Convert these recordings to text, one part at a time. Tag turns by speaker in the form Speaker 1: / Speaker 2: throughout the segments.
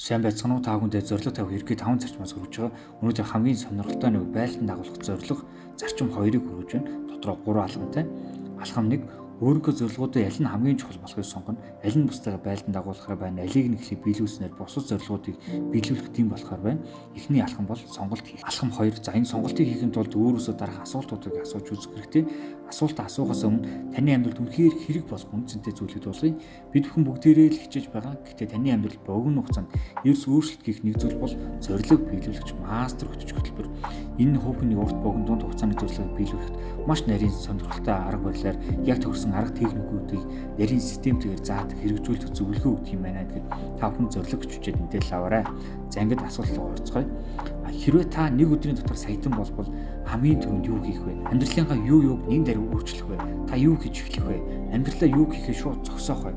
Speaker 1: Сайн байцгаана уу та бүхэндээ зорилго тавих ерөнхий 5 зарчмаас хүргэж байгаа. Өнөөдөр хамгийн сонирхолтой нэг байлдан дагуулах зорилго зарчим 2-ыг хүргэж байна. Дотроо 3 алхамтай. Алхам 1: өөрийнхөө зорилгоудыг аль нь хамгийн чухал болохыг сонгоно. Аль нь бусдаараа байлдан дагуулахаар байна. Алийг нь эхлээд биелүүлснээр бусад зорилгоудыг биелүүлэх тийм болохоор байна. Эхний алхам бол сонголт хийх. Алхам 2: за энэ сонголтыг хийхин тулд өөрөөсөө дараах асуултуудыг асууж үзэх хэрэгтэй. Асуултаа асуухаас өмнө таны амьдралд үнэхээр хэрэг болох үнцэнтэй зүйлүүд болгоё. Бид бүхэн бүгдээрээ л хичээж байгаа. Гэхдээ таны амьдрал богино хугацаанд ерс өөрчлөлт хийх нэг зүйл бол зорилго биелүүлэгч мастер хөтөч хөтөлбөр. Энэ хүүхний урт богино дунд хугацааны зорилгыг биелүүлэхэд маш нарийн сонирхолтой арга барилаар яг төгсөн арга техникүүдийг нарийн системтэйгээр заадаг хэрэгжүүлэх зөвлөгөө өгдөг юм байна гэдгийг та бүхэн зорилго хүчтэй мэдээлэл аваарай. За ингээд асуулт руу орцгоё. Хэрвээ та нэг өдрийн дотор саятан болбол хамгийн түрүүнд юу хийх вэ? Амьдралынхаа юуг нэг даруй өөрчлөх вэ? Та юу хийж эхлэх вэ? Амьдралаа юу хийхээ шууд зогсоох вэ?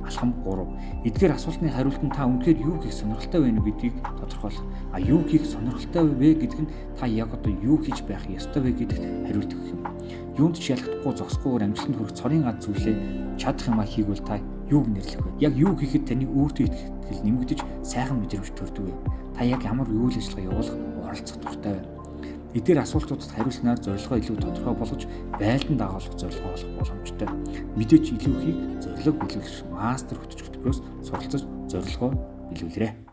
Speaker 1: Алхам 3: эдгээр асуултны хариулт нь та үнэхээр юу хийх сонирхолтой вэ гэдгийг тодорхойлох. Юу хийх сонирхолтой вэ гэдэг нь та яг одоо юу хийж байх ёстой вэ гэдэгт хариулт өгөх юм. Юунд ч ялахдаггүй зогсохгүйгээр амжилтанд хүрэх цорын ганц зүйлээ чадах юмаа хийгвэл та юуг нэрлэх вэ? Яг юу хийхэд таны өөртөө итгэл нэмэгдэж сайхан мэдрэмж төрдөг вэ? Та яг ямар үйл ажиллагаа явуулах оролцох дуртай вэ? Эдгээр асуултуудад хариулснаар зорилгоо илүү тодорхой болгож байлдан дагуулах зорилгоо олох боломжтой. Мэдээч илүү ихийг зорилго биелүүлэх мастер хөтөч хөтөлбөрөөс суралцаж зорилгоо биелүүлээрэй.